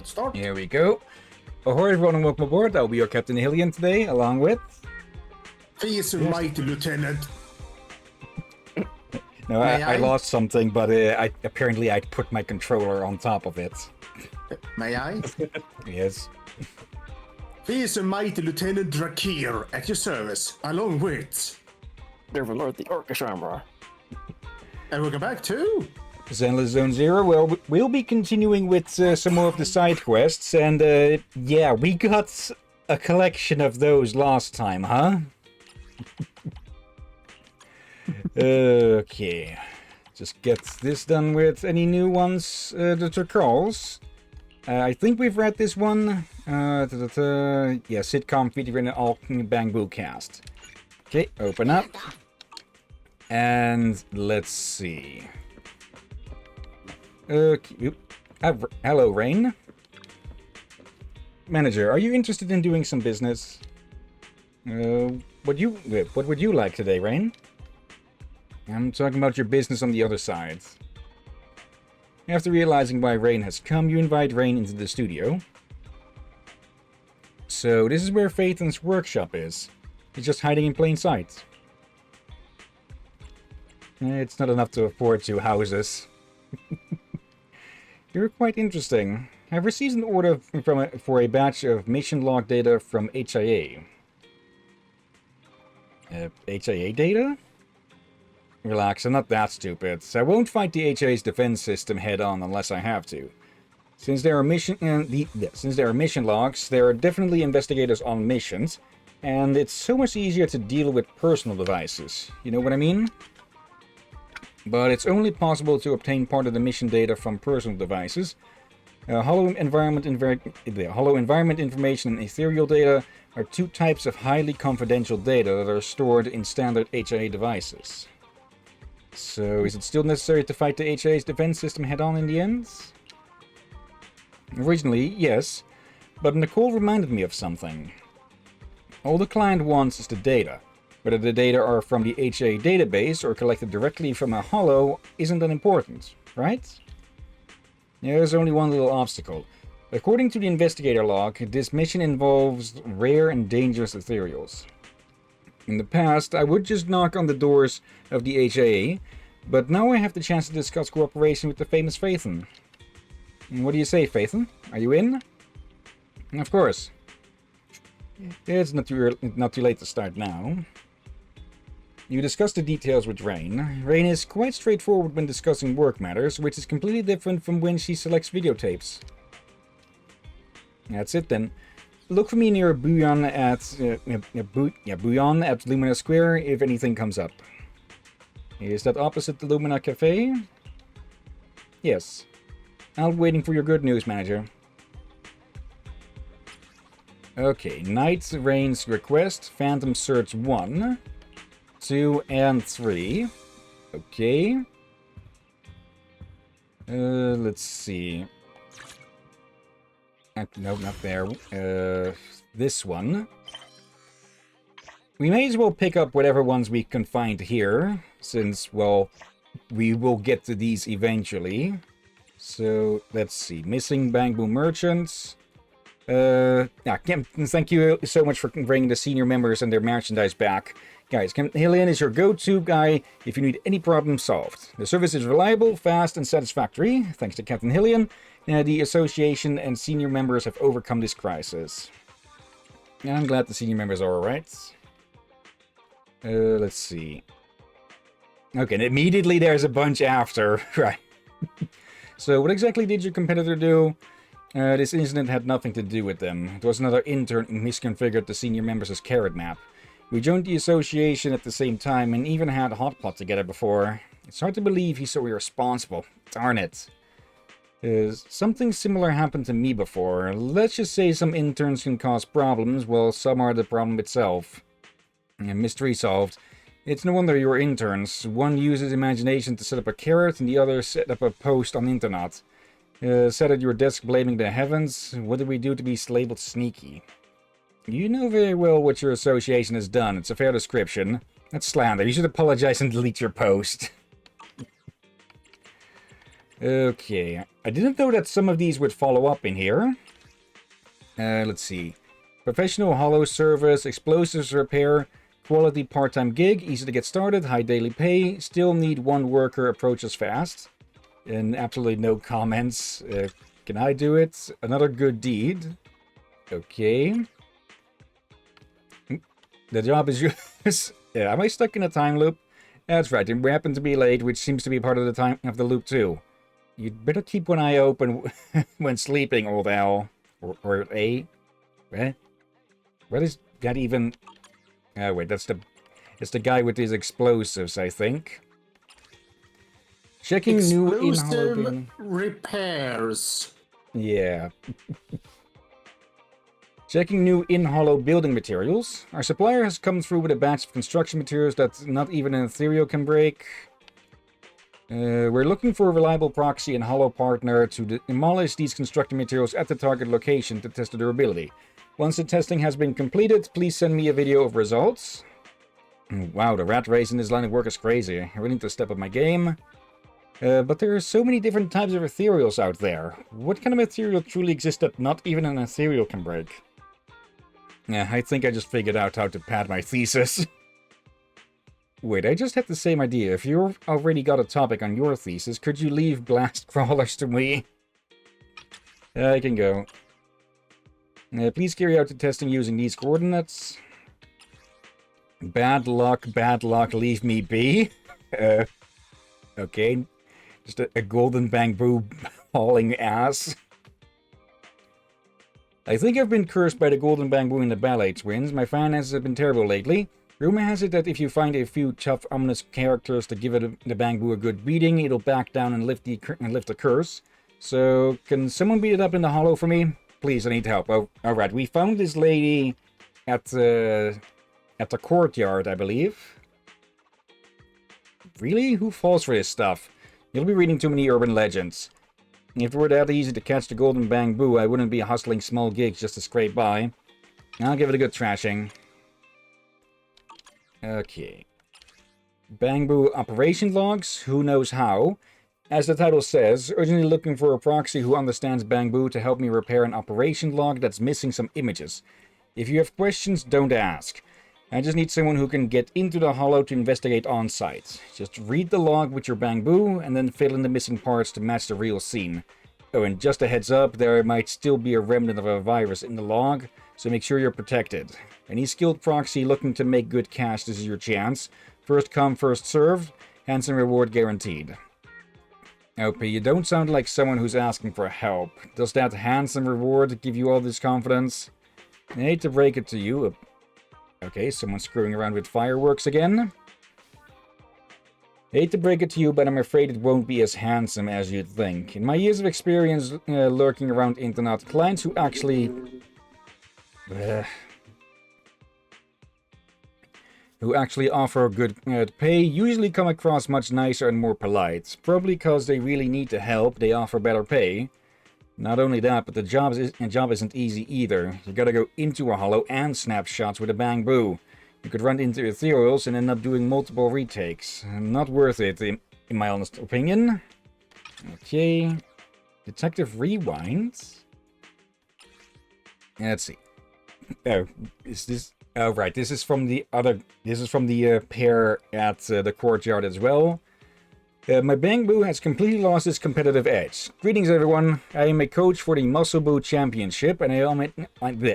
Let's start. Here we go. Ahoy everyone and welcome aboard. I'll be your Captain Hillian today, along with... Please, mighty lieutenant. No, I lost something, but apparently I put my controller on top of it. May I? Yes. Please, mighty Lieutenant Drakir at your service, along with... Never learned the orchestra. And welcome back to... Zenless Zone Zero. Well, we'll be continuing with some more of the side quests, and yeah, we got a collection of those last time, huh? Okay, just get this done with. Any new ones that are calls? I think we've read this one. Yeah, sitcom featuring an all bamboo cast. Okay, open up. And let's see. Okay. Hello, Rain. Manager, are you interested in doing some business? What would you like today, Rain? I'm talking about your business on the other side. After realizing why Rain has come, you invite Rain into the studio. So, this is where Phaethon's workshop is. It's just hiding in plain sight. It's not enough to afford 2 houses. You're quite interesting. I've received an order for a batch of mission log data from HIA. HIA data? Relax, I'm not that stupid. I won't fight the HIA's defense system head-on unless I have to. Since there are mission logs, there are definitely investigators on missions, and it's so much easier to deal with personal devices. You know what I mean? But it's only possible to obtain part of the mission data from personal devices. Hollow environment information and ethereal data are 2 types of highly confidential data that are stored in standard HIA devices. So, is it still necessary to fight the HIA's defense system head-on in the end? Originally, yes, but Nicole reminded me of something. All the client wants is the data. Whether the data are from the HIA database or collected directly from a Hollow isn't that important, right? There's only one little obstacle. According to the investigator log, this mission involves rare and dangerous ethereals. In the past, I would just knock on the doors of the HIA, but now I have the chance to discuss cooperation with the famous Phaethon. What do you say, Phaethon? Are you in? Of course. It's not too late to start now. You discussed the details with Rain. Rain is quite straightforward when discussing work matters, which is completely different from when she selects videotapes. That's it then. Look for me near Bouillon at Lumina Square if anything comes up. Is that opposite the Lumina Cafe? Yes. I'll be waiting for your good news, manager. Okay, Night Rain's request, Phantom Search 1, 2, and 3. Okay. Let's see. No, not there. This one. We may as well pick up whatever ones we can find here, since, well, we will get to these eventually. So, let's see. Missing Bamboo Merchants. Thank you so much for bringing the senior members and their merchandise back. Guys, Captain Hillian is your go-to guy if you need any problem solved. The service is reliable, fast, and satisfactory. Thanks to Captain Hillian, the association and senior members have overcome this crisis. And I'm glad the senior members are alright. Let's see. Okay, and immediately there's a bunch after. Right. So, what exactly did your competitor do? This incident had nothing to do with them. It was another intern who misconfigured the senior members' carrot map. We joined the association at the same time and even had a hot pot together before. It's hard to believe he's so irresponsible. Darn it. Something similar happened to me before. Let's just say some interns can cause problems, while some are the problem itself. Mystery solved. It's no wonder you're interns. One uses imagination to set up a carrot and the other set up a post on the internet. Sat at your desk blaming the heavens. What did we do to be labeled sneaky? You know very well what your association has done. It's a fair description. That's slander. You should apologize and delete your post. Okay, I didn't know that some of these would follow up in here. Let's see. Professional hollow service, explosives repair, quality part-time gig, easy to get started, high daily pay, still need one worker, approaches fast. And absolutely no comments. Can I do it? Another good deed. Okay. The job is yours. Yeah, am I stuck in a time loop? That's right, and we happen to be late, which seems to be part of the time of the loop too. You'd better keep one eye open when sleeping, old owl. Or a... Eh? What is that even... Oh, wait, that's the guy with these explosives, I think. Checking new Explosive repairs. Yeah. Checking new in-hollow building materials. Our supplier has come through with a batch of construction materials that not even an ethereal can break. We're looking for a reliable proxy and hollow partner to demolish these construction materials at the target location to test the durability. Once the testing has been completed, please send me a video of results. Wow, the rat race in this line of work is crazy. I really need to step up my game. But there are so many different types of ethereals out there. What kind of ethereal truly exists that not even an ethereal can break? Yeah, I think I just figured out how to pad my thesis. Wait, I just had the same idea. If you've already got a topic on your thesis, could you leave blast crawlers to me? I can go. Please carry out the testing using these coordinates. Bad luck, leave me be. Okay. Just a golden bamboo hauling ass. I think I've been cursed by the golden bamboo and the ballet twins. My finances have been terrible lately. Rumor has it that if you find a few tough, ominous characters to give the bamboo a good beating, it'll back down and lift the curse. So, can someone beat it up in the hollow for me? Please, I need help. Oh, alright, we found this lady at the courtyard, I believe. Really? Who falls for this stuff? You'll be reading too many urban legends. If it were that easy to catch the golden bamboo, I wouldn't be hustling small gigs just to scrape by. I'll give it a good trashing. Okay. Bamboo operation logs, who knows how. As the title says, urgently looking for a proxy who understands bamboo to help me repair an operation log that's missing some images. If you have questions, don't ask. I just need someone who can get into the hollow to investigate on site. Just read the log with your bamboo and then fill in the missing parts to match the real scene. Oh, and just a heads up, there might still be a remnant of a virus in the log, so make sure you're protected. Any skilled proxy looking to make good cash, this is your chance. First come, first served. Handsome reward guaranteed. OP, you don't sound like someone who's asking for help. Does that handsome reward give you all this confidence? I hate to break it to you. Okay, someone's screwing around with fireworks again. Hate to break it to you, but I'm afraid it won't be as handsome as you'd think. In my years of experience lurking around internet, clients who actually... who actually offer good pay usually come across much nicer and more polite. Probably because they really need the help, they offer better pay. Not only that, but the job isn't easy either. You gotta go into a hollow and snap shots with a bamboo. You could run into ethereals and end up doing multiple retakes. Not worth it, in my honest opinion. Okay. Detective Rewind. Let's see. Oh, is this... Oh, right. This is from the other... This is from the pair at the courtyard as well. My bamboo has completely lost its competitive edge. Greetings, everyone. I am a coach for the Muscle Boo Championship, and I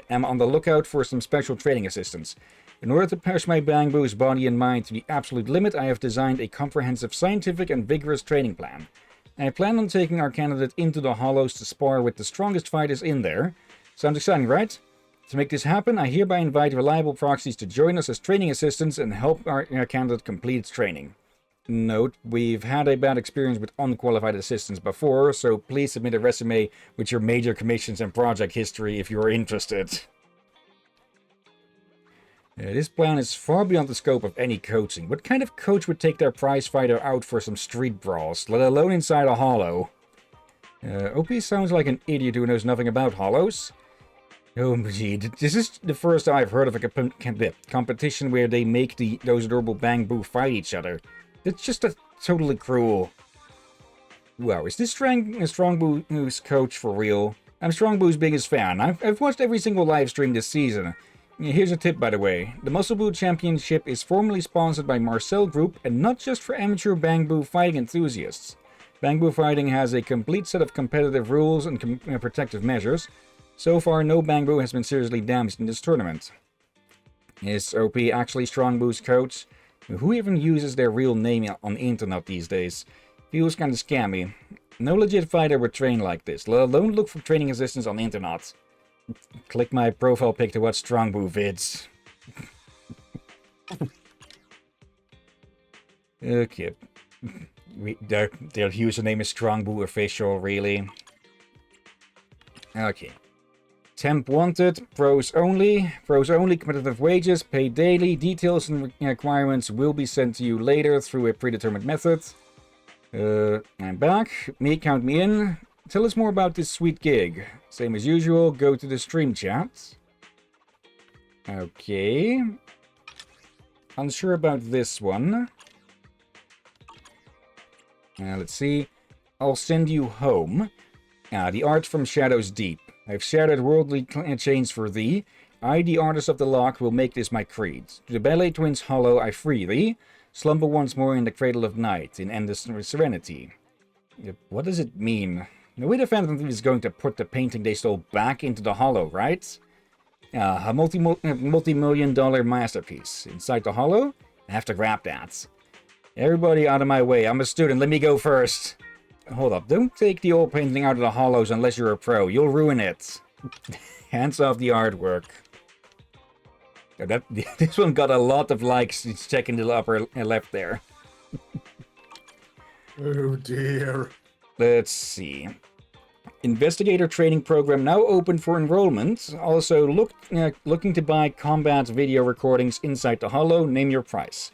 am on the lookout for some special training assistance. In order to push my bamboo's body and mind to the absolute limit, I have designed a comprehensive scientific and vigorous training plan. I plan on taking our candidate into the hollows to spar with the strongest fighters in there. Sounds exciting, right? To make this happen, I hereby invite reliable proxies to join us as training assistants and help our candidate complete its training. Note, we've had a bad experience with unqualified assistants before, so please submit a resume with your major commissions and project history if you are interested. This plan is far beyond the scope of any coaching. What kind of coach would take their prize fighter out for some street brawls, let alone inside a hollow? OP sounds like an idiot who knows nothing about hollows. Oh, gee, this is the first time I've heard of a competition where they make those adorable bamboo fight each other. It's just totally cruel. Wow, is this Strongboo's coach for real? I'm Strongboo's biggest fan. I've watched every single live stream this season. Here's a tip, by the way. The Muscle Boo Championship is formally sponsored by Marcel Group and not just for amateur Bang Boo fighting enthusiasts. Bang Boo fighting has a complete set of competitive rules and protective measures. So far, no Bang Boo has been seriously damaged in this tournament. Is OP actually Strongboo's coach? Who even uses their real name on the internet these days? Feels kinda scammy. No legit fighter would train like this, let alone look for training assistance on the internet. Click my profile pic to watch Strongboo vids. Okay. Their username is Strongboo official, really? Okay. Temp wanted, pros only, competitive wages, paid daily, details and requirements will be sent to you later through a predetermined method. I'm back. Count me in. Tell us more about this sweet gig. Same as usual, go to the stream chat. Okay. Unsure about this one. Let's see. I'll send you home. The art from Shadows Deep. I've shattered worldly chains for thee. I, the artist of the lock, will make this my creed. To the ballet twins hollow I free thee. Slumber once more in the cradle of night, in endless serenity. What does it mean? The way the Phantom Thief is going to put the painting they stole back into the hollow, right? A multi-million-dollar masterpiece. Inside the hollow? I have to grab that. Everybody out of my way, I'm a student, let me go first. Hold up, don't take the old painting out of the hollows unless you're a pro, you'll ruin it. Hands off the artwork. This one got a lot of likes, it's checking the upper left there. Oh dear. Let's see. Investigator training program now open for enrollment. Also, looking to buy combat video recordings inside the hollow, name your price.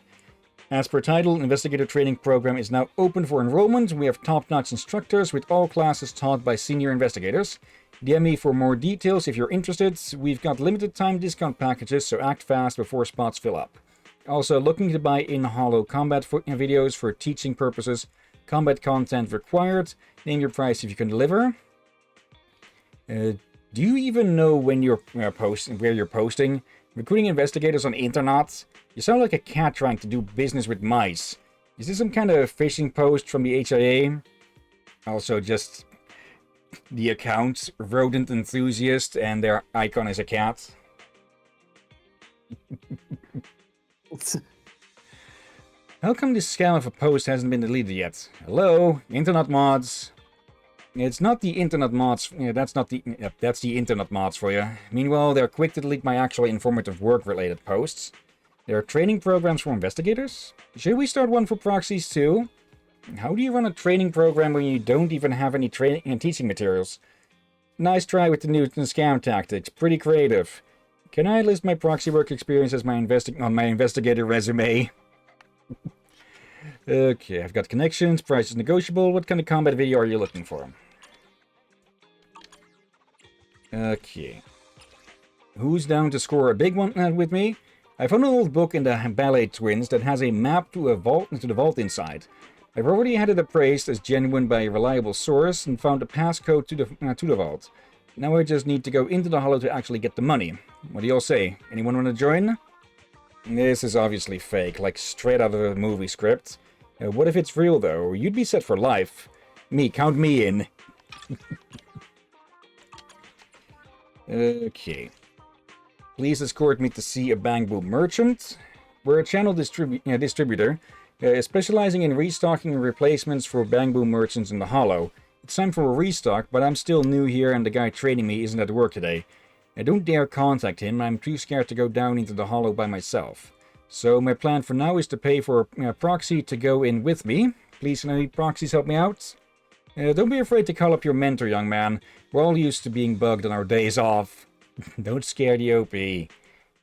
As per title, Investigator Training Program is now open for enrollment. We have top-notch instructors with all classes taught by senior investigators. DM me for more details if you're interested. We've got limited time discount packages, so act fast before spots fill up. Also, looking to buy in-hollow combat videos for teaching purposes. Combat content required. Name your price if you can deliver. Do you even know when you're where you're posting? Recruiting investigators on the internet? You sound like a cat trying to do business with mice. Is this some kind of phishing post from the HIA? Also, just the account, rodent enthusiast, and their icon is a cat. How come this scam of a post hasn't been deleted yet? Hello, internet mods. It's not the internet mods. That's the internet mods for you. Meanwhile, they're quick to delete my actually informative work-related posts. There are training programs for investigators. Should we start one for proxies too? How do you run a training program when you don't even have any training and teaching materials? Nice try with the new scam tactics. Pretty creative. Can I list my proxy work experience as on my investigator resume? Okay, I've got connections. Price is negotiable. What kind of combat video are you looking for? Okay. Who's down to score a big one with me? I found an old book in the Ballet Twins that has a map to the vault inside. I've already had it appraised as genuine by a reliable source and found a passcode to the vault. Now I just need to go into the hollow to actually get the money. What do y'all say? Anyone want to join? This is obviously fake, like straight out of a movie script. What if it's real though? You'd be set for life. Count me in. Okay. Please escort me to see a Bang Boo merchant. We're a channel distributor, specializing in restocking and replacements for Bang Boo merchants in the hollow. It's time for a restock, but I'm still new here and the guy training me isn't at work today. I don't dare contact him, I'm too scared to go down into the hollow by myself. So my plan for now is to pay for a proxy to go in with me. Please can any proxies help me out? Don't be afraid to call up your mentor, young man. We're all used to being bugged on our days off. Don't scare the OP.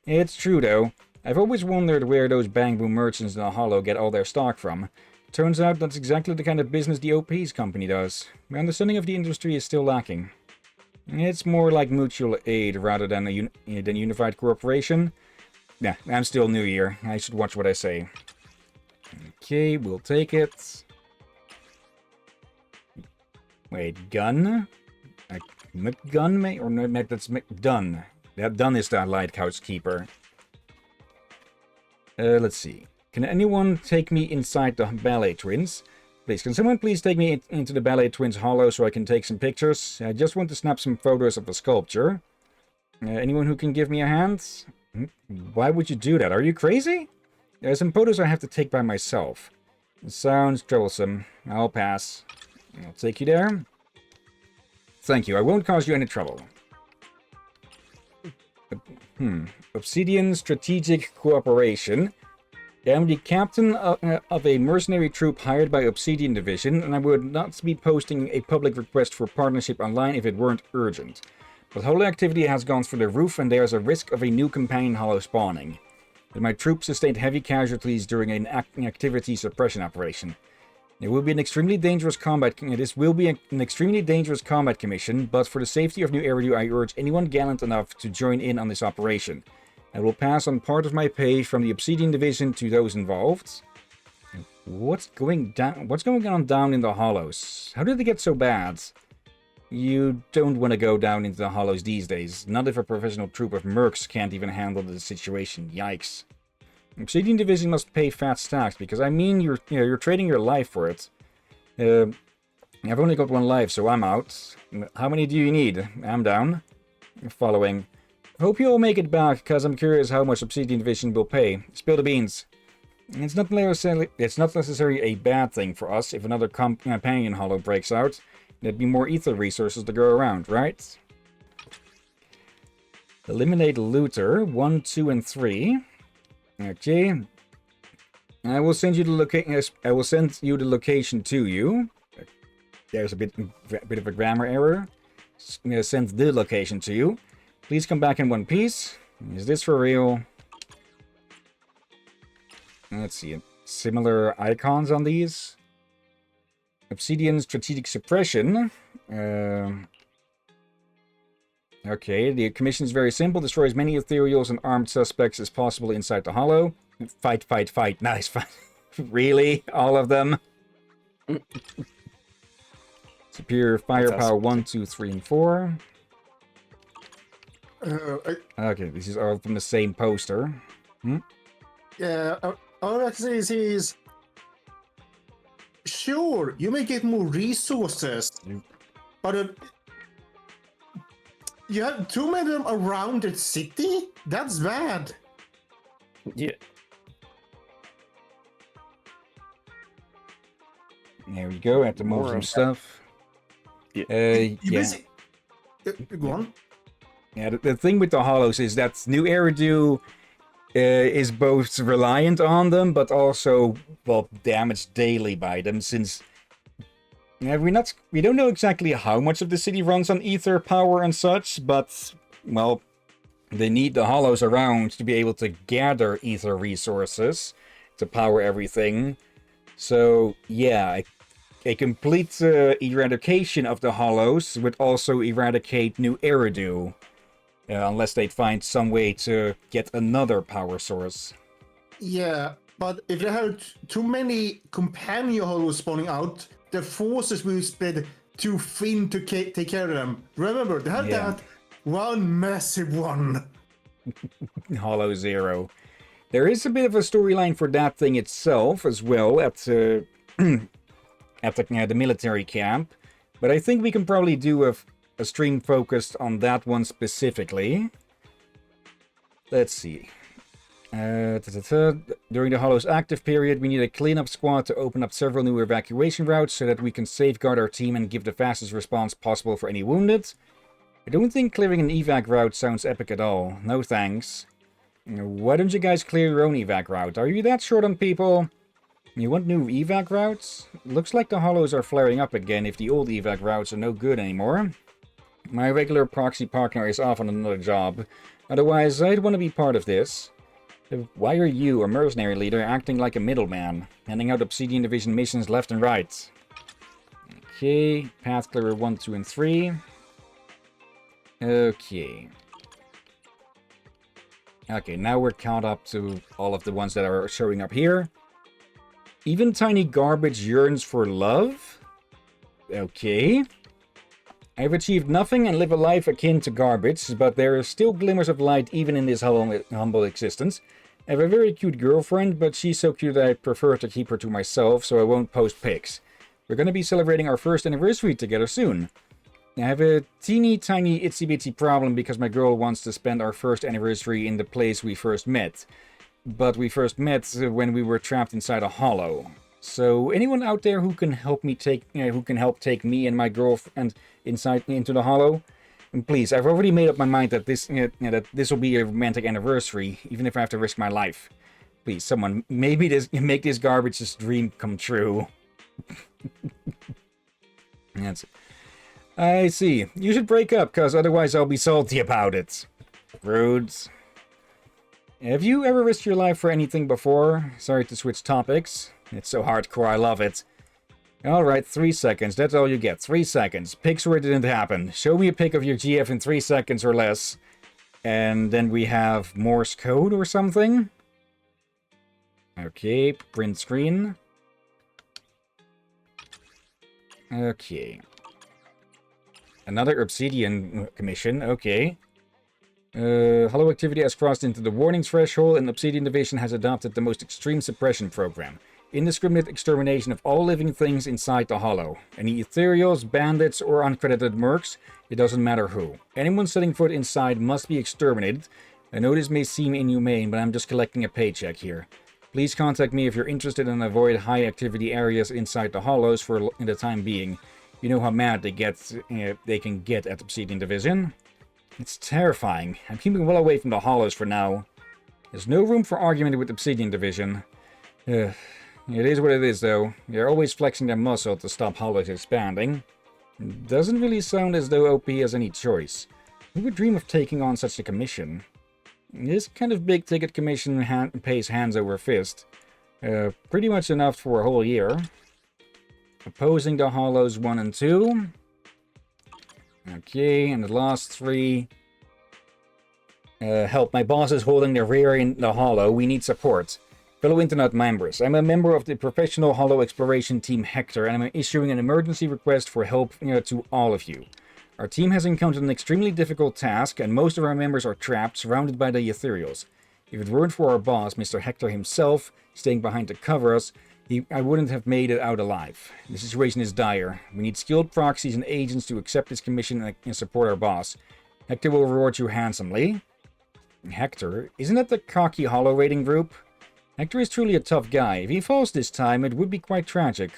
It's true though. I've always wondered where those Bang Boo merchants in the hollow get all their stock from. Turns out that's exactly the kind of business the OP's company does. My understanding of the industry is still lacking. It's more like mutual aid rather than a unified corporation. Yeah, I'm still new here. I should watch what I say. Okay, we'll take it. Wait, gun? McGun, may? Or no, that's McDunn. That Dunn is the lighthouse keeper. Let's see. Can anyone take me inside the Ballet Twins? Please, can someone please take me into the Ballet Twins hollow so I can take some pictures? I just want to snap some photos of the sculpture. Anyone who can give me a hand? Why would you do that? Are you crazy? There are some photos I have to take by myself. It sounds troublesome. I'll pass. I'll take you there. Thank you. I won't cause you any trouble. Obsidian Strategic Cooperation. I'm the captain of a mercenary troop hired by Obsidian Division, and I would not be posting a public request for partnership online if it weren't urgent. But hollow activity has gone through the roof, and there's a risk of a new companion hollow spawning. But my troops sustained heavy casualties during an activity suppression operation. This will be an extremely dangerous combat commission, but for the safety of New Eridu, I urge anyone gallant enough to join in on this operation. I will pass on part of my pay from the Obsidian Division to those involved. What's going on down in the hollows? How did they get so bad? You don't want to go down into the hollows these days. Not if a professional troop of mercs can't even handle the situation. Yikes. Obsidian Division must pay fat stacks, because I mean you're trading your life for it. I've only got one life, so I'm out. How many do you need? I'm down. Following. Hope you all make it back, because I'm curious how much Obsidian Division will pay. Spill the beans. It's not necessarily a bad thing for us if another companion hollow breaks out. There'd be more ether resources to go around, right? Eliminate looter 1, 2, and 3. Okay. I will send you the location to you. There's a bit of a grammar error. Send the location to you. Please come back in one piece. Is this for real? Let's see. Similar icons on these. Obsidian Strategic Suppression. Okay, the commission is very simple. Destroy as many ethereals and armed suspects as possible inside the hollow. Fight, fight, fight. Nice fight. Really? All of them? Superior firepower 1, 2, 3, and 4. Okay, this is all from the same poster. Yeah, all I can say is... Sure, you may get more resources, but you have too many of them around the city? That's bad. Yeah. There we go, at the move some stuff. Yeah. Go on. Yeah, the thing with the hollows is that New Eridu is both reliant on them, but also, well, damaged daily by them, since we don't know exactly how much of the city runs on ether power and such, but, well, they need the hollows around to be able to gather ether resources to power everything. So, yeah, a complete eradication of the hollows would also eradicate New Eridu. Unless they'd find some way to get another power source. Yeah, but if they have too many companion hollows spawning out, the forces will spread too thin to take care of them. Remember, they have that one massive one. Hollow Zero. There is a bit of a storyline for that thing itself as well at the military camp, but I think we can probably do a stream focused on that one specifically. Let's see. During the Hollow's active period, we need a cleanup squad to open up several new evacuation routes so that we can safeguard our team and give the fastest response possible for any wounded. I don't think clearing an evac route sounds epic at all. No thanks. Why don't you guys clear your own evac route? Are you that short on people? You want new evac routes? Looks like the Hollows are flaring up again if the old evac routes are no good anymore. My regular proxy partner is off on another job. Otherwise, I'd want to be part of this. Why are you, a mercenary leader, acting like a middleman? Handing out Obsidian Division missions left and right. Okay, path clearer 1, 2, and 3. Okay. Okay, now we're caught up to all of the ones that are showing up here. Even tiny garbage yearns for love? Okay. I have achieved nothing and live a life akin to garbage, but there are still glimmers of light even in this humble existence. I have a very cute girlfriend, but she's so cute that I prefer to keep her to myself, so I won't post pics. We're gonna be celebrating our first anniversary together soon. I have a teeny tiny itsy bitsy problem because my girl wants to spend our first anniversary in the place we first met. But we first met when we were trapped inside a hollow. So anyone out there who can help me take me and my girlfriend into the hollow? And please, I've already made up my mind that this will be a romantic anniversary, even if I have to risk my life. Please, someone, maybe make this garbage's dream come true. That's it. I see. You should break up, cause otherwise I'll be salty about it. Rude. Have you ever risked your life for anything before? Sorry to switch topics. It's so hardcore, I love it. Alright, 3 seconds. That's all you get. 3 seconds. Pics where it didn't happen. Show me a pic of your GF in 3 seconds or less. And then we have Morse code or something. Okay, print screen. Okay. Another Obsidian commission, okay. Hollow activity has crossed into the warning threshold, and Obsidian Division has adopted the most extreme suppression program. Indiscriminate extermination of all living things inside the Hollow. Any ethereals, bandits, or uncredited mercs, it doesn't matter who. Anyone setting foot inside must be exterminated. I know this may seem inhumane, but I'm just collecting a paycheck here. Please contact me if you're interested and avoid high activity areas inside the Hollows for the time being. You know how mad they can get at Obsidian Division. It's terrifying. I'm keeping well away from the Hollows for now. There's no room for argument with Obsidian Division. It is what it is, though. They're always flexing their muscle to stop Hollows expanding. It doesn't really sound as though OP has any choice. Who would dream of taking on such a commission? This kind of big-ticket commission pays hands over fist. Pretty much enough for a whole year. Opposing the Hollows 1 and 2. Okay, and the last 3. Help, my boss is holding the rear in the Hollow. We need support. Fellow Internet members, I'm a member of the professional Hollow exploration team Hector, and I'm issuing an emergency request for help to all of you. Our team has encountered an extremely difficult task, and most of our members are trapped, surrounded by the ethereals. If it weren't for our boss, Mr. Hector himself, staying behind to cover us, I wouldn't have made it out alive. The situation is dire. We need skilled proxies and agents to accept this commission and support our boss. Hector will reward you handsomely. Hector? Isn't that the cocky Hollow raiding group? Hector is truly a tough guy. If he falls this time, it would be quite tragic.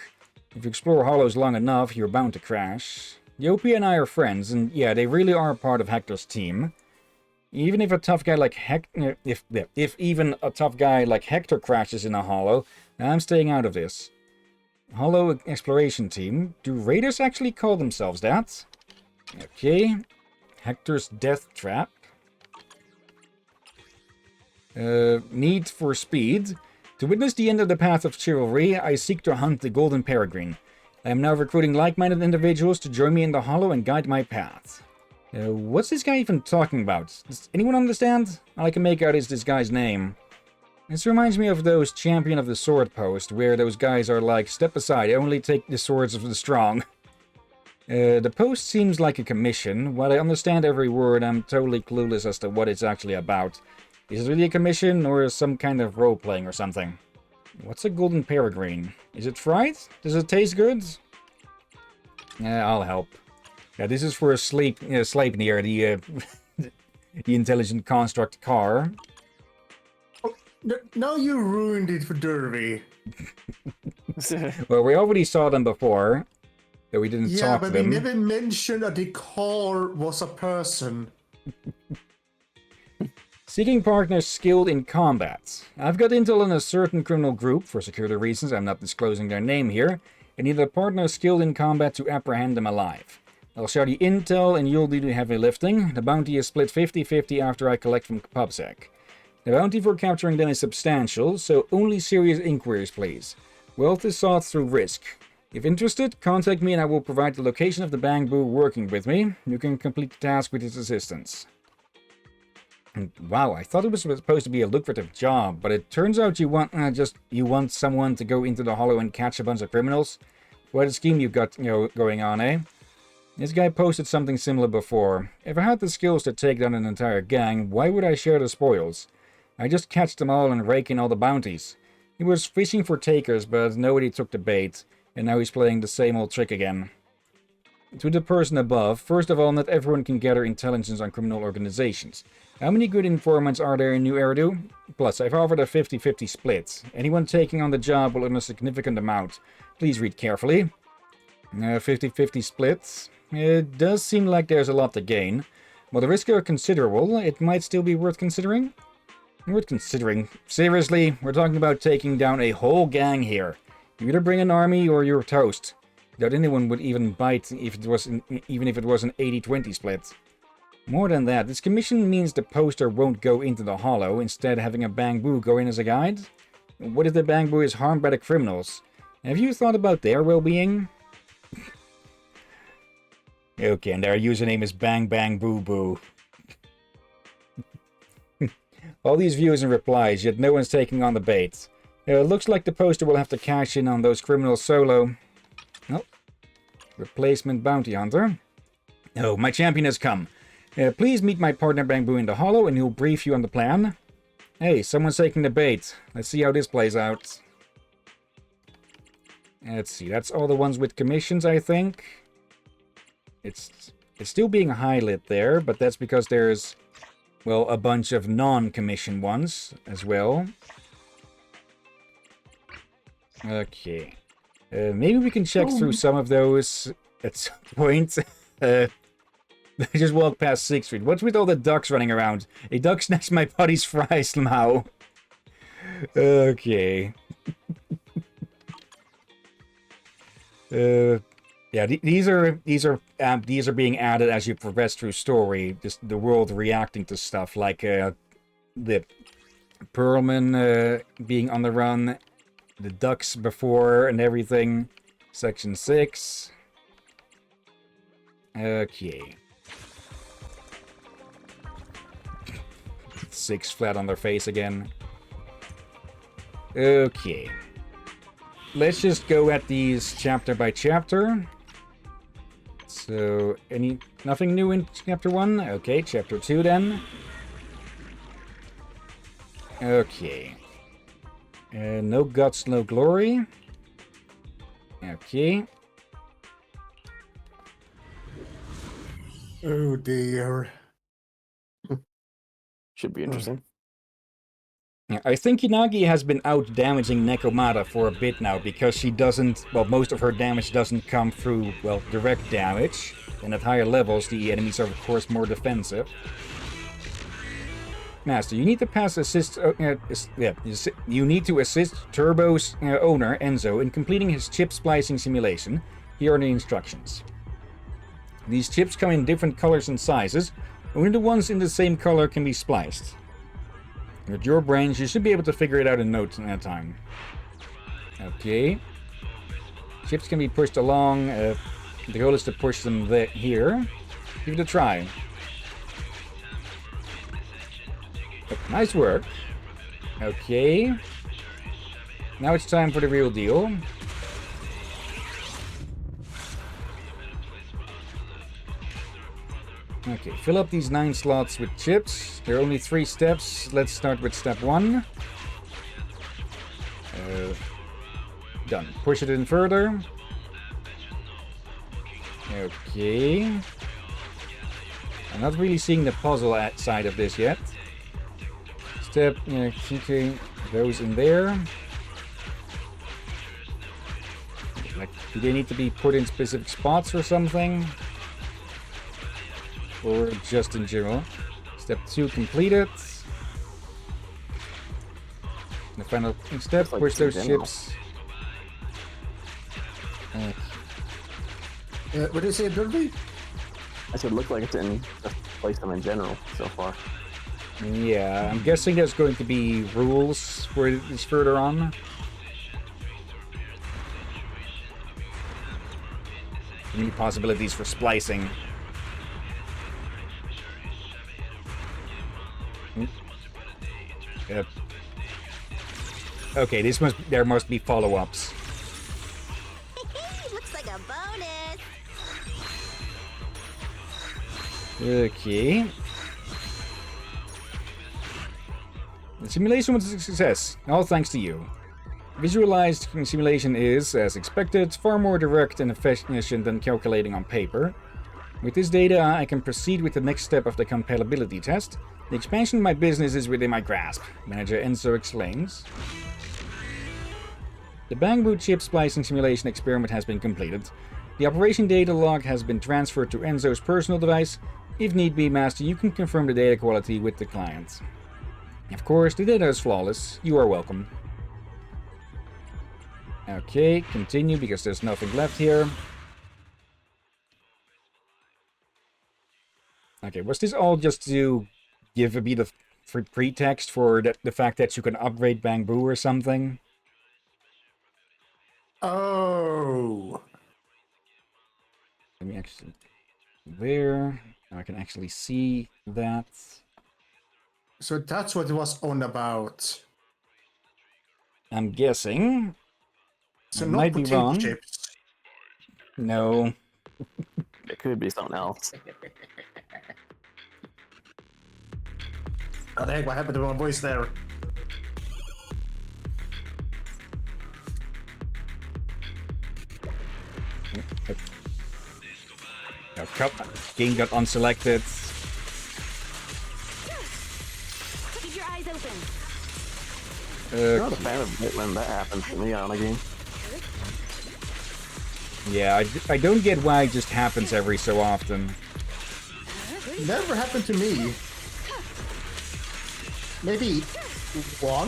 If you explore Hollows long enough, you're bound to crash. Yopi and I are friends, and yeah, they really are part of Hector's team. Even if a tough guy like if even a tough guy like Hector crashes in a Hollow, I'm staying out of this. Hollow exploration team. Do raiders actually call themselves that? Okay. Hector's death trap. Need for speed. To witness the end of the path of chivalry, I seek to hunt the Golden Peregrine. I am now recruiting like-minded individuals to join me in the Hollow and guide my path. What's this guy even talking about? Does anyone understand? All I can make out is this guy's name. This reminds me of those Champion of the Sword posts, where those guys are like, step aside, I only take the swords of the strong. The post seems like a commission. While I understand every word, I'm totally clueless as to what it's actually about. Is it really a commission, or some kind of role-playing or something? What's a Golden Peregrine? Is it fried? Does it taste good? I'll help. Yeah, this is for Sleipnir, the intelligent construct car. Oh, now you ruined it for Derby. Well, we already saw them before, though we didn't talk to them. Yeah, but we never mentioned that the car was a person. Seeking partners skilled in combat. I've got intel on a certain criminal group. For security reasons, I'm not disclosing their name here. I need a partner skilled in combat to apprehend them alive. I'll share the intel and you'll do the heavy lifting. The bounty is split 50-50 after I collect from PubSec. The bounty for capturing them is substantial, so only serious inquiries, please. Wealth is sought through risk. If interested, contact me and I will provide the location of the Bangbu working with me. You can complete the task with his assistance. And wow, I thought it was supposed to be a lucrative job, but it turns out you want someone to go into the Hollow and catch a bunch of criminals. What a scheme you've got, going on, eh? This guy posted something similar before. If I had the skills to take down an entire gang, why would I share the spoils? I just catch them all and rake in all the bounties. He was fishing for takers, but nobody took the bait, and now he's playing the same old trick again. To the person above, first of all, not everyone can gather intelligence on criminal organizations. How many good informants are there in New Eridu? Plus, I've offered a 50-50 split. Anyone taking on the job will earn a significant amount. Please read carefully. 50-50 split. It does seem like there's a lot to gain. While the risks are considerable, it might still be worth considering. Worth considering? Seriously, we're talking about taking down a whole gang here. You either bring an army or you're toast. Doubt anyone would even bite if it was even if it was an 80-20 split. More than that, this commission means the poster won't go into the hollow, instead having a bamboo go in as a guide? What if the bamboo is harmed by the criminals? Have you thought about their well-being? Okay, and their username is Bang Bang Boo Boo. All these views and replies, yet no one's taking on the bait. Looks like the poster will have to cash in on those criminals solo. Oh. Replacement bounty hunter. Oh, my champion has come. Please meet my partner Bamboo in the hollow and he'll brief you on the plan. Hey, someone's taking the bait. Let's see how this plays out. Let's see, that's all the ones with commissions, I think. It's still being highlit there, but that's because there's, well, a bunch of non-commission ones as well. Okay. Maybe we can check through some of those at some point. I just walked past 6th Street. What's with all the ducks running around? A duck snatched my buddy's fries somehow. Okay. Yeah, these are being added as you progress through story. Just the world reacting to stuff like the Pearlman being on the run. The ducks before and everything. Section 6. Okay. 6 flat on their face again. Okay. Let's just go at these chapter by chapter. So, nothing new in chapter 1? Okay, chapter 2 then. Okay. No guts, no glory. Okay. Oh dear. Should be interesting. Yeah, I think Inagi has been out damaging Nekomata for a bit now because she doesn't, well, most of her damage doesn't come through, well, direct damage. And at higher levels, the enemies are of course more defensive. Master, you need to pass assist. You need to assist Turbo's owner Enzo in completing his chip splicing simulation. Here are the instructions. These chips come in different colors and sizes. Only the ones in the same color can be spliced. With your brains, you should be able to figure it out in no time. Okay. Chips can be pushed along. The goal is to push them here. Give it a try. Nice work. Okay. Now it's time for the real deal. Okay, fill up these 9 slots with chips. There are only 3 steps. Let's start with step 1. Done. Push it in further. Okay. I'm not really seeing the puzzle side of this yet. Step, keeping those in there. Like, do they need to be put in specific spots or something? Or just in general? Step 2 completed. The final step, like push those general. chips. What did you say, Derby? I said look like it's in just place them in general so far. Yeah, I'm guessing there's going to be rules for this further on. Any possibilities for splicing. Yep. Okay, there must be follow-ups. Looks like a bonus. Okay. The simulation was a success, all thanks to you. Visualized simulation is, as expected, far more direct and efficient than calculating on paper. With this data, I can proceed with the next step of the compatibility test. The expansion of my business is within my grasp, Manager Enzo explains. The bamboo chip splicing simulation experiment has been completed. The operation data log has been transferred to Enzo's personal device. If need be, Master, you can confirm the data quality with the client. Of course, the data is flawless. You are welcome. Okay, continue because there's nothing left here. Okay, was this all just to give a bit of pretext for the fact that you can upgrade bamboo or something? Oh. Let me actually... There. Now I can actually see that. So that's what it was on about. I'm guessing. So I not might be potato wrong. chips. No. It could be something else. What the heck, what happened to my voice there? Oh, game got unselected. Keep your eyes open. I'm not a fan of it when that happens to me on a game. Yeah, I don't get why it just happens every so often. Never happened to me. Maybe one?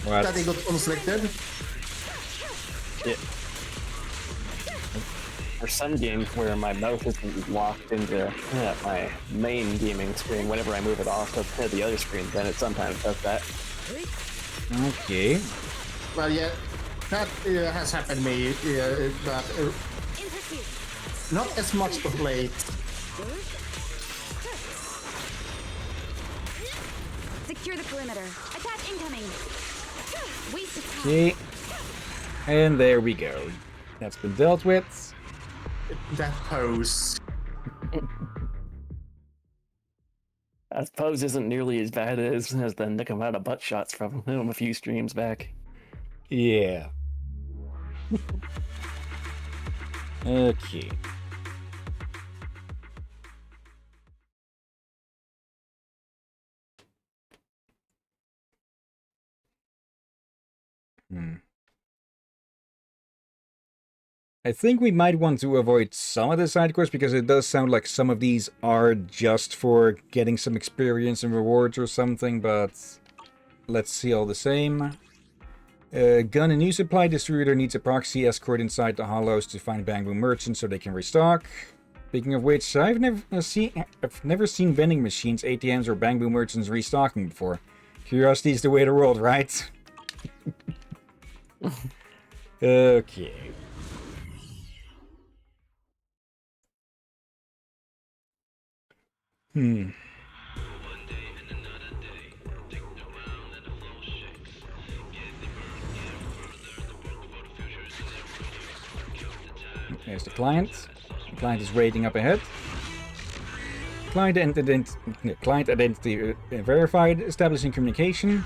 What? That they got unselected. Yeah. There's some games where my mouse isn't locked into my main gaming screen whenever I move it off of the other screen, then it sometimes does that. Okay. Well, yeah, that has happened to me, but In pursuit. not as much of late. Secure the perimeter. Attack incoming. Waste of time. Okay. And there we go. That's been dealt with. That pose. I suppose isn't nearly as bad as the Nikamata butt shots from him a few streams back. Yeah. Okay. I think we might want to avoid some of the side quests because it does sound like some of these are just for getting some experience and rewards or something, but let's see all the same. Gun and new supply distributor needs a proxy escort inside the hollows to find bamboo merchants so they can restock. Speaking of which, I've never seen vending machines, ATMs, or bamboo merchants restocking before. Curiosity is the way of the world, right? Okay. There's the client. The client is waiting up ahead. Client identity verified, establishing communication.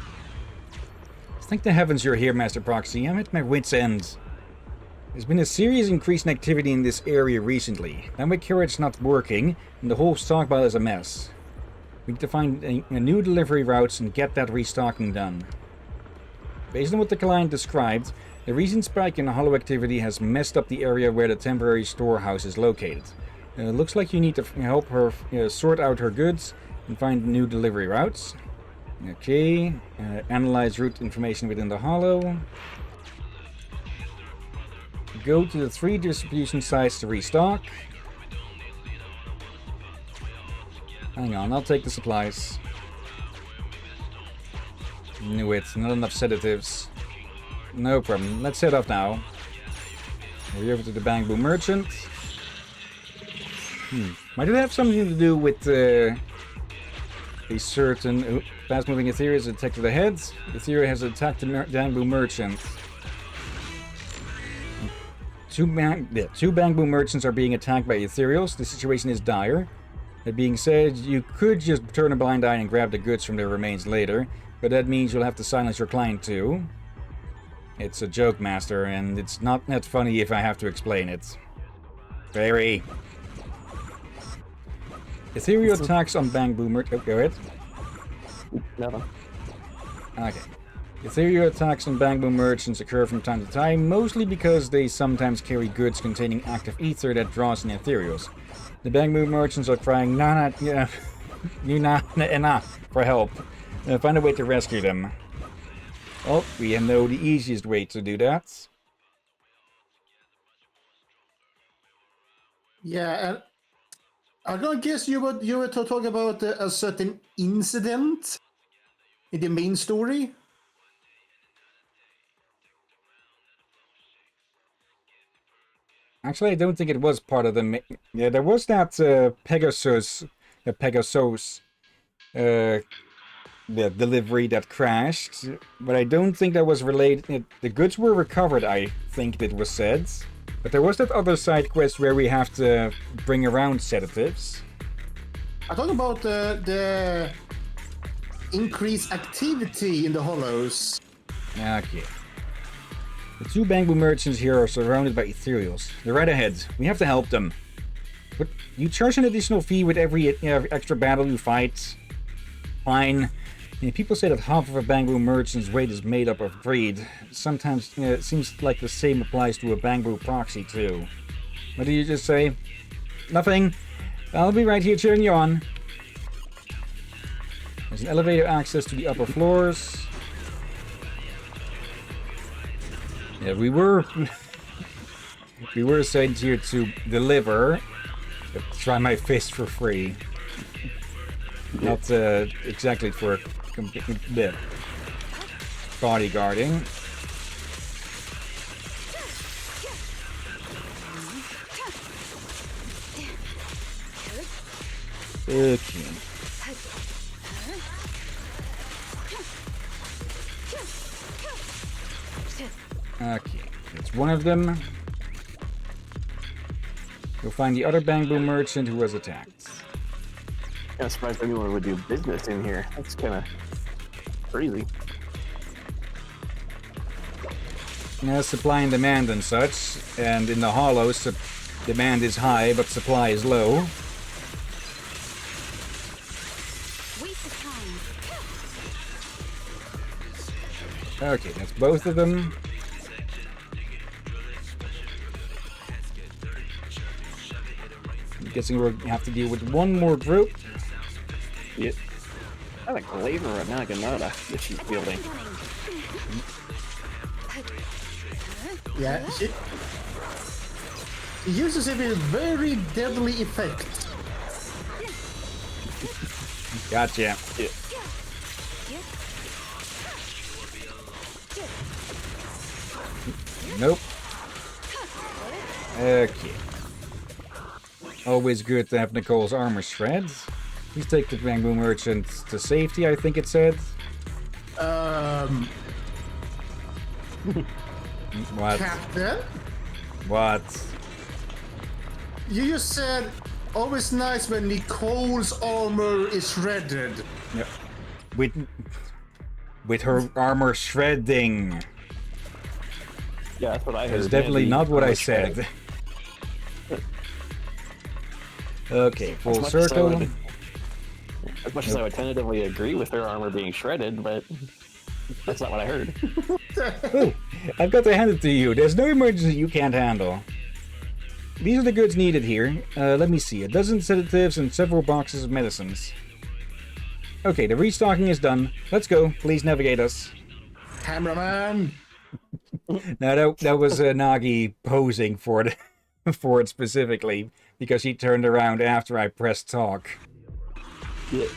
Thank the heavens you're here, Master Proxy. I'm at my wit's end. There's been a serious increase in activity in this area recently. Now my carrot's not working, and the whole stockpile is a mess. We need to find a new delivery routes and get that restocking done. Based on what the client described, the recent spike in hollow activity has messed up the area where the temporary storehouse is located. Looks like you need to help her sort out her goods and find new delivery routes. Okay, analyze route information within the hollow. Go to the 3 distribution sites to restock. Hang on, I'll take the supplies. Knew it, not enough sedatives. No problem, let's head off now. We're over to the bamboo merchant. Might it have something to do with a certain fast-moving Etheria has detected ahead? Etheria has attacked the bamboo merchant. two bamboo merchants are being attacked by ethereals. The situation is dire. That being said, you could just turn a blind eye and grab the goods from their remains later, but that means you'll have to silence your client too. It's a joke, Master, and it's not that funny if I have to explain it. Very. Ethereal attacks on bamboo merchants. Oh, go ahead. Nothing. Okay. Ethereal attacks on bamboo merchants occur from time to time, mostly because they sometimes carry goods containing active ether that draws in ethereals. The bamboo merchants are crying, nah, for help. Find a way to rescue them. Well, we know the easiest way to do that. Yeah, and I'm gonna guess you were talking about a certain incident in the main story. Actually, I don't think it was part of the... Yeah, there was that Pegasus, the delivery that crashed, but I don't think that was related... The goods were recovered, I think it was said. But there was that other side quest where we have to bring around sedatives. I talk about the increased activity in the hollows. Okay. The two bamboo merchants here are surrounded by ethereals. They're right ahead. We have to help them. But you charge an additional fee with every extra battle you fight. Fine. People say that half of a bamboo merchant's weight is made up of greed. Sometimes it seems like the same applies to a bamboo proxy too. What did you just say? Nothing. I'll be right here cheering you on. There's an elevator access to the upper floors. Yeah, we were sent here to deliver. Try my fist for free. Not exactly for bodyguarding. Okay. Okay, that's one of them. You'll find the other bamboo merchant who was attacked. I'm surprised anyone would do business in here. That's kind of crazy. Yeah, supply and demand and such, and in the hollows, demand is high, but supply is low. Waste of time. Okay, that's both of them. I'm guessing we'll have to deal with one more group. Yep. I have a Glaver of Naginata that she's building. Yeah, she uses a very deadly effect. Gotcha. Yeah. Nope. Okay. Always good to have Nicole's armor shreds. Please take the bamboo merchant to safety, I think it said. What? Captain? What? You just said always nice when Nicole's armor is shredded. Yep. With her armor shredding. Yeah, that's what I heard. That's definitely not what I said. Okay, full circle. As much as I would tentatively agree with their armor being shredded, but that's not what I heard. Ooh, I've got to hand it to you. There's no emergency you can't handle. These are the goods needed here. Let me see. 12 sedatives and several boxes of medicines. Okay, the restocking is done. Let's go. Please navigate us. Cameraman! Now that was Nagi posing for it, for it specifically, because he turned around after I pressed talk. Yeah.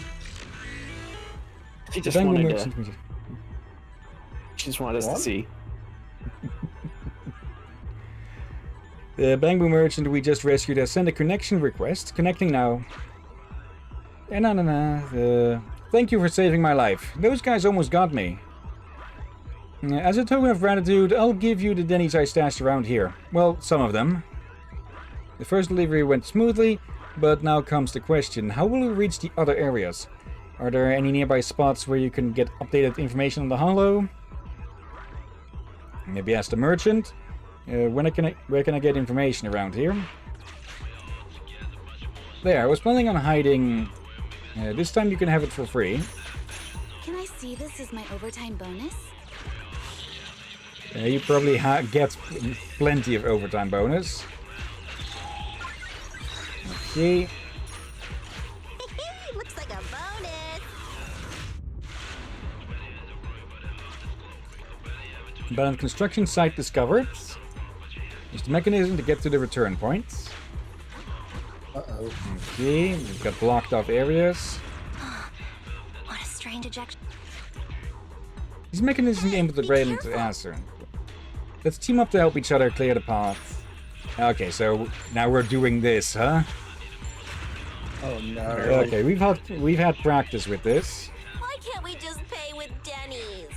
She just wanted us to see. The bamboo merchant we just rescued has sent a connection request. Connecting now. Thank you for saving my life. Those guys almost got me. As a token of gratitude, I'll give you the Denny's I stashed around here. Well, some of them. The first delivery went smoothly, but now comes the question, how will we reach the other areas? Are there any nearby spots where you can get updated information on the holo? Maybe ask the merchant. Where can I get information around here? There, I was planning on hiding. This time you can have it for free. Can I see this as my overtime bonus? You probably get plenty of overtime bonus. Okay. Looks like a bonus. Abandoned construction site discovered. Use the mechanism to get to the return point. Uh-oh. Okay, we've got blocked off areas. What a strange ejection. These mechanisms aim at the brain to answer. Let's team up to help each other clear the path. Okay, so now we're doing this, huh? Oh no. Okay, we've had practice with this. Why can't we just pay with Denny's?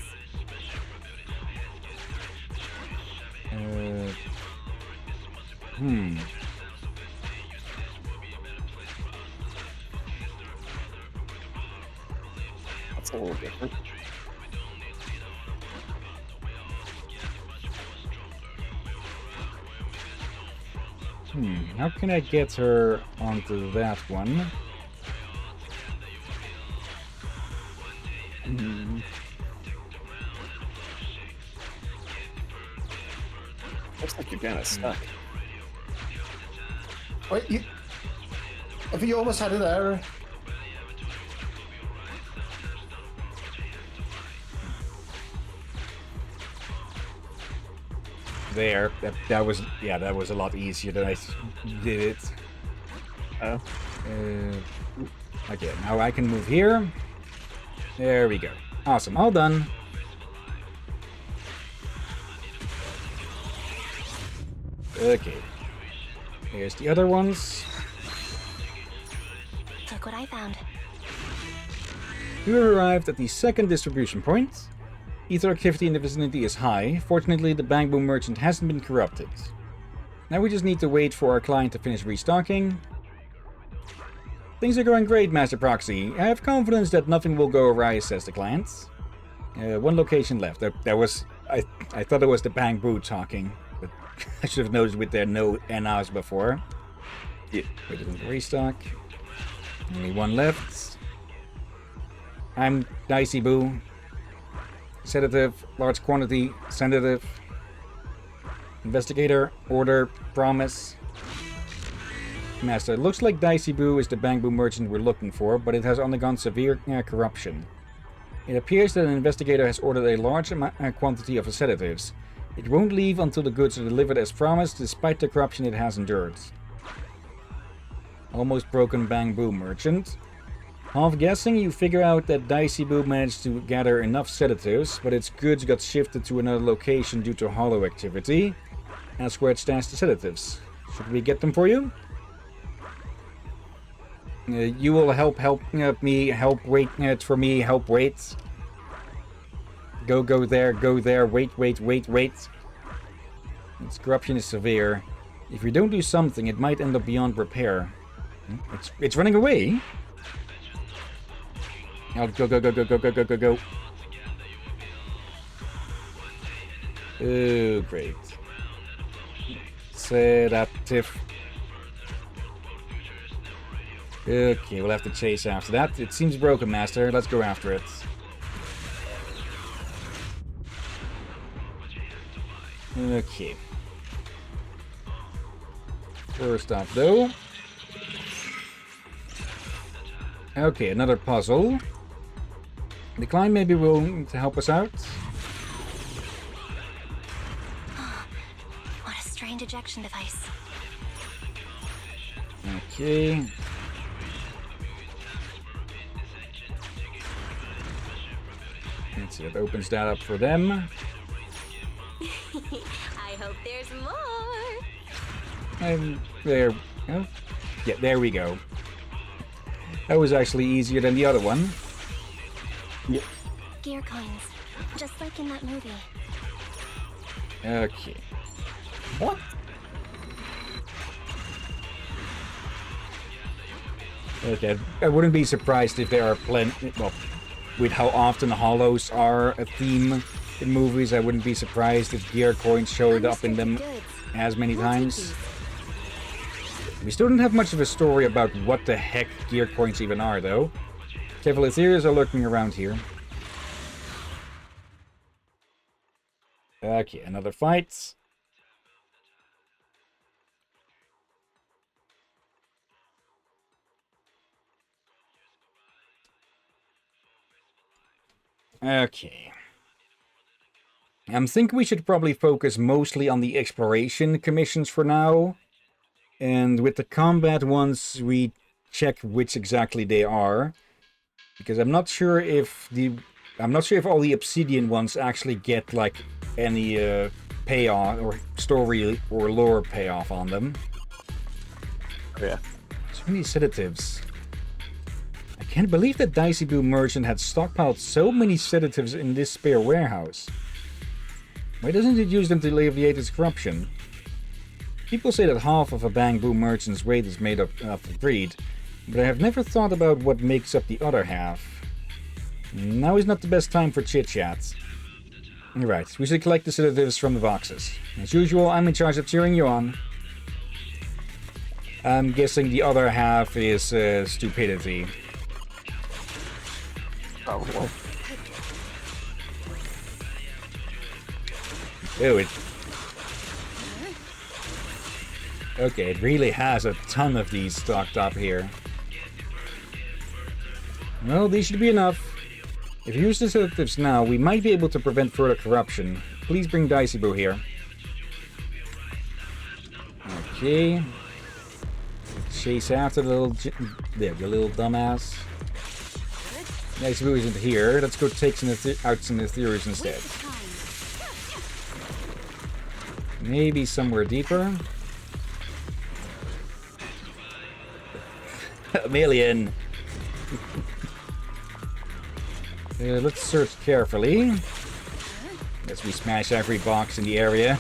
That's a little different. How can I get her onto that one? Looks like you're kind of stuck. Wait, I think you almost had it there. There. That was a lot easier than I did it. Oh. Okay, now I can move here. There we go. Awesome, all done. Okay. Here's the other ones. Look what I found. We have arrived at the second distribution point. Ether activity in the vicinity is high. Fortunately, the Bang Boom merchant hasn't been corrupted. Now we just need to wait for our client to finish restocking. Things are going great, Master Proxy. I have confidence that nothing will go awry, says the client. One location left. I thought it was the Bang Boo talking, but I should have noticed with their no NRs before. Yeah. We didn't restock. Only one left. I'm Dicey Boo. Sedative, large quantity, sedative. Investigator, order, promise. Master, looks like Dicey Boo is the Bang Boo merchant we're looking for, but it has undergone severe corruption. It appears that an investigator has ordered a large quantity of the sedatives. It won't leave until the goods are delivered as promised, despite the corruption it has endured. Almost broken Bang Boo merchant. Half guessing, you figure out that Dicey Boo managed to gather enough sedatives, but its goods got shifted to another location due to hollow activity. That's where it stashed the sedatives. Should we get them for you? You will help me, help wait for me, help wait. Go there, wait. Its corruption is severe. If we don't do something, it might end up beyond repair. It's running away? Oh, go. Oh, great. Sedative. Okay, we'll have to chase after that. It seems broken, Master. Let's go after it. Okay. First off, though. Okay, another puzzle. The client may be willing to help us out. What a strange ejection device. Okay. Let's see, that opens that up for them. I hope there's more. And there. Oh, yeah, there we go. That was actually easier than the other one. Yep. Gear coins, just like in that movie. Okay. What? Okay, I wouldn't be surprised if there are plenty. Well, with how often hollows are a theme in movies, I wouldn't be surprised if gear coins showed up in them as many times. We still don't have much of a story about what the heck gear coins even are, though. Several Ethereals are lurking around here. Okay, another fight. Okay. I'm thinking we should probably focus mostly on the exploration commissions for now. And with the combat ones, we check which exactly they are. Because I'm not sure if all the obsidian ones actually get like any payoff or story or lore payoff on them. Yeah. So many sedatives. I can't believe that Dicey Boo Merchant had stockpiled so many sedatives in this spare warehouse. Why doesn't it use them to alleviate its corruption? People say that half of a Bamboo Merchant's weight is made up of greed, but I have never thought about what makes up the other half. Now is not the best time for chit-chat. Right, we should collect the sedatives from the boxes. As usual, I'm in charge of cheering you on. I'm guessing the other half is stupidity. Probably. Oh, it... Okay, it really has a ton of these stocked up here. Well, these should be enough. If you use the sedatives now, we might be able to prevent further corruption. Please bring Dicey Boo here. Okay. Chase after the little dumbass. Dicey Boo isn't here. Let's go take out some Ethereals instead. Maybe somewhere deeper. A million. Let's search carefully. As we smash every box in the area.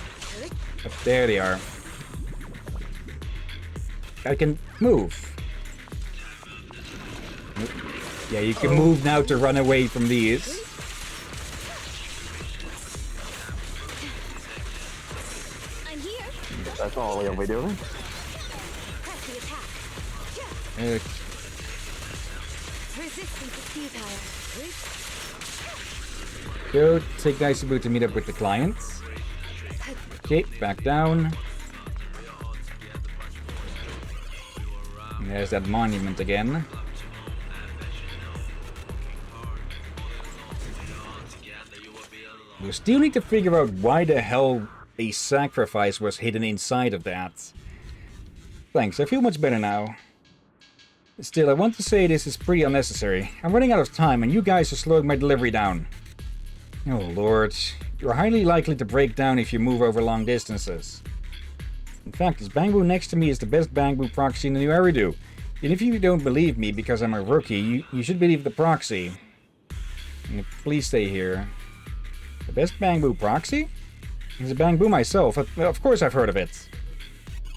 Up there they are. I can move. Yeah, you can move now to run away from these. I'm here. That's all we'll be doing. Press the attack. Resistance is futile. Go take Dicey Boo to meet up with the clients. Okay, back down. And there's that monument again. We still need to figure out why the hell a sacrifice was hidden inside of that. Thanks, I feel much better now. Still, I want to say this is pretty unnecessary. I'm running out of time and you guys are slowing my delivery down. Oh lord, you're highly likely to break down if you move over long distances. In fact, this Bamboo next to me is the best Bamboo proxy in the new Eridu. And if you don't believe me because I'm a rookie, you should believe the proxy. And please stay here. The best Bamboo proxy? As a Bamboo myself, of course I've heard of it.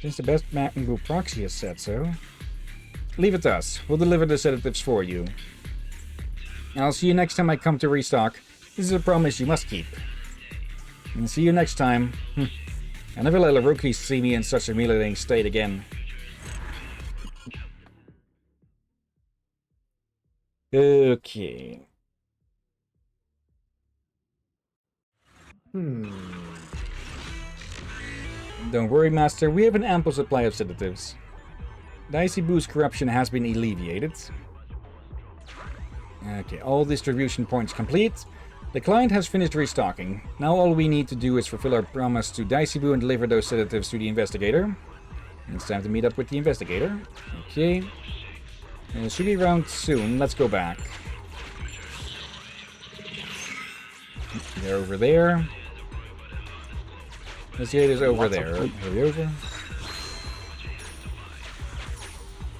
Since the best Bamboo proxy has said so. Leave it to us. We'll deliver the sedatives for you. I'll see you next time I come to restock. This is a promise you must keep. And see you next time. I never let a rookie see me in such a humiliating state again. Okay. Don't worry, Master. We have an ample supply of sedatives. Dicey Boo's corruption has been alleviated. Okay, all distribution points complete. The client has finished restocking. Now all we need to do is fulfill our promise to Dicey Boo and deliver those sedatives to the investigator. And it's time to meet up with the investigator. Okay. Should be around soon. Let's go back. They're over there. Investigator's over there. Hurry over.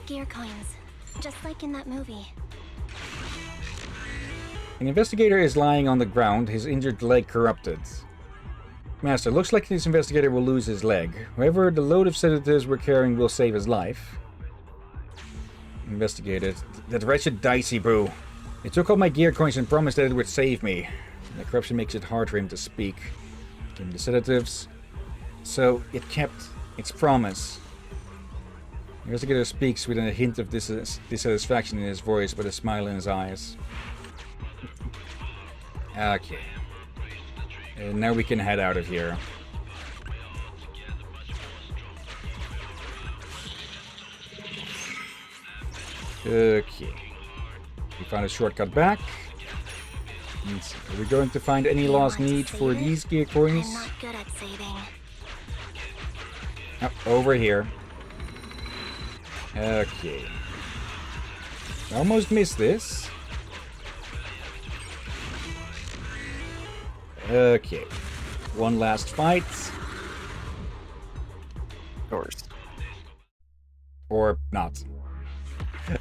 Gear coins, just like in that movie. An investigator is lying on the ground, his injured leg corrupted. Master, looks like this investigator will lose his leg. However, the load of sedatives we're carrying will save his life. Investigated. That wretched Dicey Brew. He took all my gear coins and promised that it would save me. The corruption makes it hard for him to speak. Give him the sedatives. So, it kept its promise. The investigator speaks with a hint of dissatisfaction in his voice, but a smile in his eyes. Okay. And now we can head out of here. Okay. We found a shortcut back. Are we going to find any lost need for these gear coins? I'm not good at saving. Oh, over here. Okay. Almost missed this. Okay. One last fight. Of course. Or not.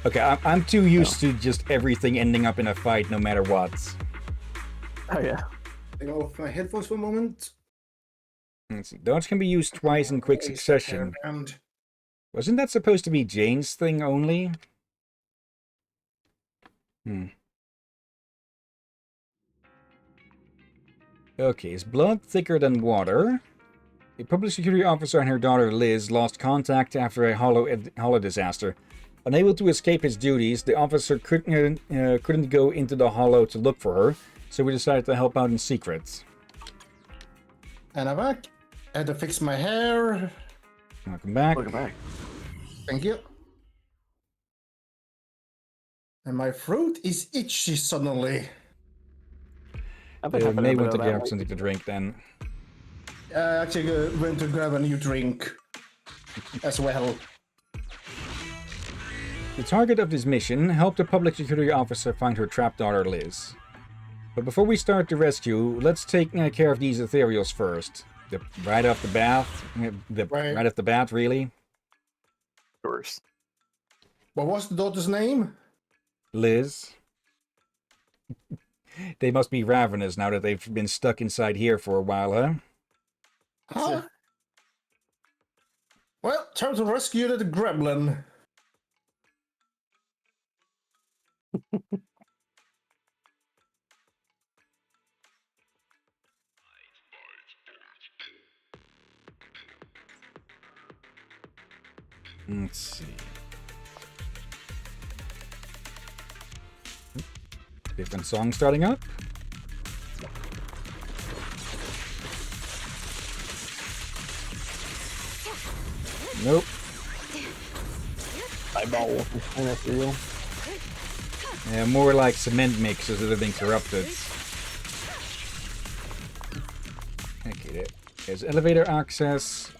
Okay, I'm too used to just everything ending up in a fight no matter what. Oh yeah. Take off my headphones for a moment. Let's see. Dodge can be used twice in quick succession. And Wasn't that supposed to be Jane's thing only? Okay, is blood thicker than water? A public security officer and her daughter Liz lost contact after a hollow disaster. Unable to escape his duties, the officer couldn't go into the hollow to look for her, so we decided to help out in secret. And I'm back. I had to fix my hair. Welcome back. Welcome back. Thank you. And my throat is itchy suddenly. I've been having a May bit want to of that grab something to drink then. I actually went to grab a new drink as well. The target of this mission helped the public security officer find her trapped daughter Liz. But before we start the rescue, let's take care of these ethereals first. Right off the bat, right off the bat, really. Of course. What was the daughter's name? Liz. They must be ravenous now that they've been stuck inside here for a while, huh? Huh? Well, time to rescue the gremlin. Let's see. Different song starting up. Nope. Eyeball. And that's real. Yeah, more like cement mixers that have been corrupted. Okay, there's elevator access.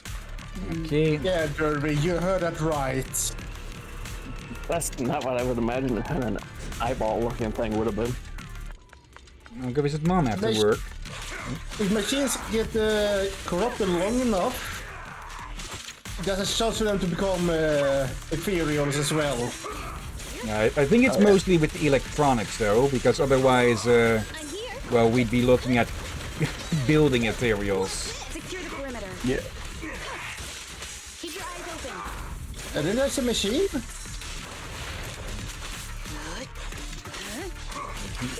Okay. Yeah, Derby, you heard that right. That's not what I would imagine an eyeball-looking thing would have been. I'll go visit Mom after They sh- work. If machines get corrupted long enough, there's a chance for them to become ethereals as well. I think it's mostly with the electronics, though, because otherwise, well, we'd be looking at building ethereals. Secure the perimeter. Yeah. Keep your eyes open. And then there's a machine?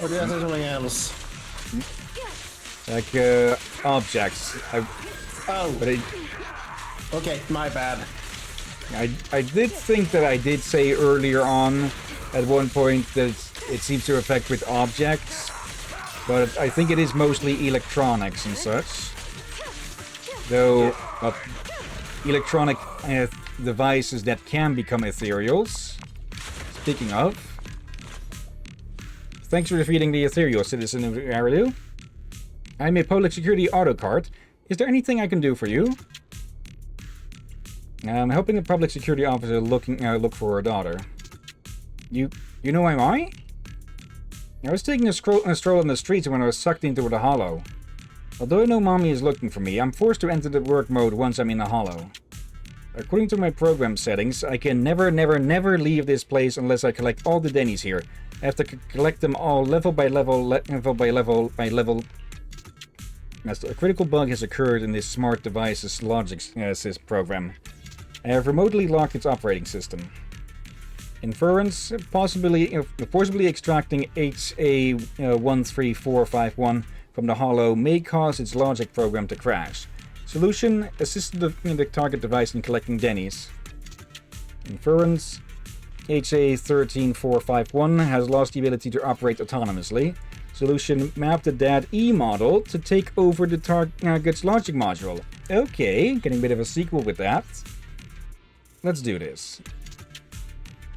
Or there's something else? Like, objects. Oh, But okay, my bad. I did think that I did say earlier on, at one point, that it seems to affect with objects. But I think it is mostly electronics and such. Though, electronic devices that can become ethereals. Speaking of, thanks for defeating the ethereal, citizen of Arilu. I'm a public security auto cart. Is there anything I can do for you? I'm helping a public security officer look for her daughter. You know am I? I was taking a stroll on the streets when I was sucked into the hollow. Although I know Mommy is looking for me, I'm forced to enter the work mode once I'm in the hollow. According to my program settings, I can never leave this place unless I collect all the Dennies here. I have to collect them all level by level, level by level by level. As a critical bug has occurred in this smart device's logic sys program. I have remotely locked its operating system. Inference, forcibly extracting HA13451 from the holo may cause its logic program to crash. Solution, assist the target device in collecting Denny's. Inference, HA13451 has lost the ability to operate autonomously. Solution, map the DAD-E model to take over the target's logic module. Okay, getting a bit of a sequel with that. Let's do this.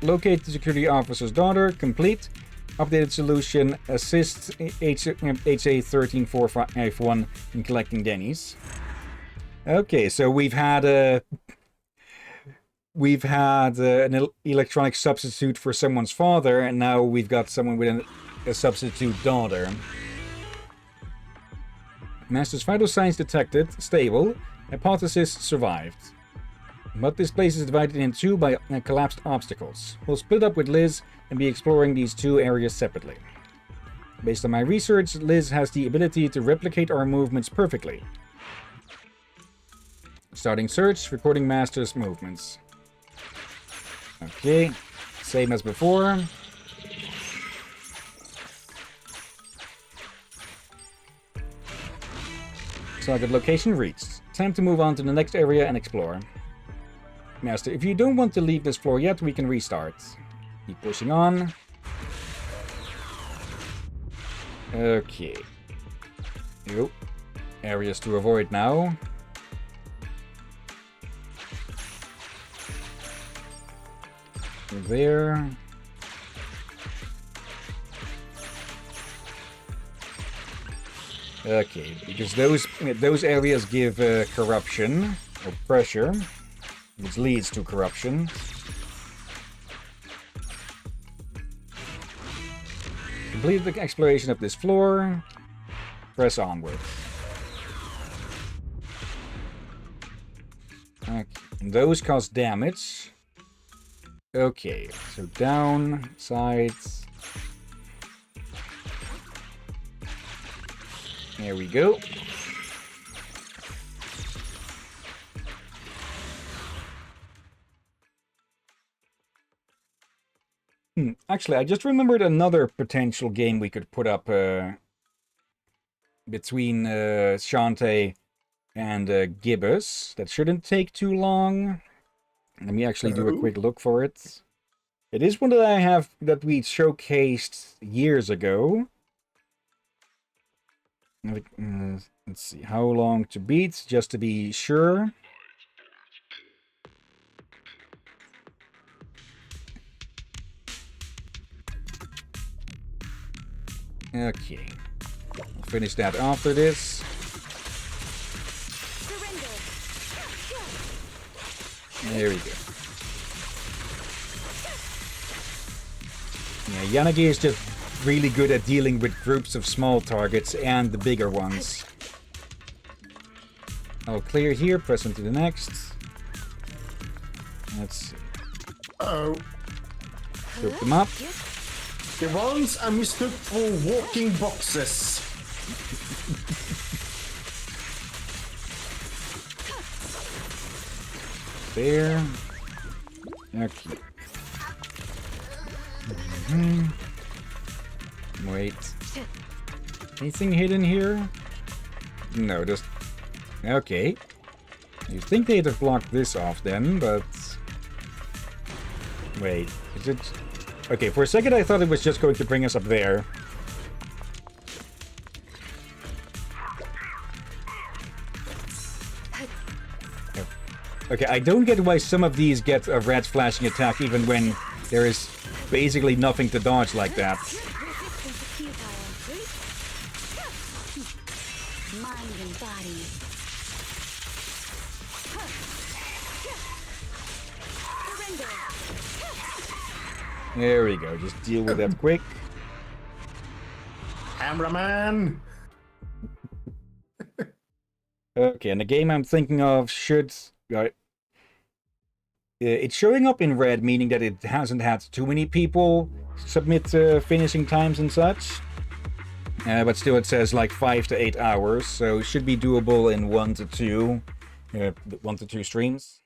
Locate the security officer's daughter. Complete. Updated solution. Assist HA13451 in collecting Denny's. Okay, so we've had an electronic substitute for someone's father, and now we've got someone with a substitute daughter. Master's vital signs detected. Stable. Hypothesis survived. But this place is divided in two by collapsed obstacles. We'll split up with Liz and be exploring these two areas separately. Based on my research, Liz has the ability to replicate our movements perfectly. Starting search, recording Master's movements. Okay, same as before. Target location reached. Time to move on to the next area and explore. Master, if you don't want to leave this floor yet, we can restart. Keep pushing on. Okay. Yo. Areas to avoid now. There. Okay, because those areas give corruption or pressure, which leads to corruption. Complete the exploration of this floor. Press onward. Okay. And those cause damage. Okay, so down, sides. There we go. Actually, I just remembered another potential game we could put up between Shantae and Gibbous. That shouldn't take too long. Let me actually do a quick look for it. It is one that we showcased years ago. Let's see, how long to beat, just to be sure. Okay, we'll finish that after this. There we go. Yeah, Yanagi is just really good at dealing with groups of small targets and the bigger ones. I'll clear here, press into the next. Let's see. Oh. Group them up. The ones I mistook for walking boxes. There. Okay. Wait. Anything hidden here? No, just... Okay. You'd think they'd have blocked this off then, but... Wait, is it... Okay, for a second I thought it was just going to bring us up there. Okay, I don't get why some of these get a red flashing attack even when there is basically nothing to dodge like that. There we go, just deal with that quick. Cameraman! Okay, and the game I'm thinking of should... it's showing up in red, meaning that it hasn't had too many people submit finishing times and such. But still it says like 5 to 8 hours, so it should be doable in 1 to 2 streams.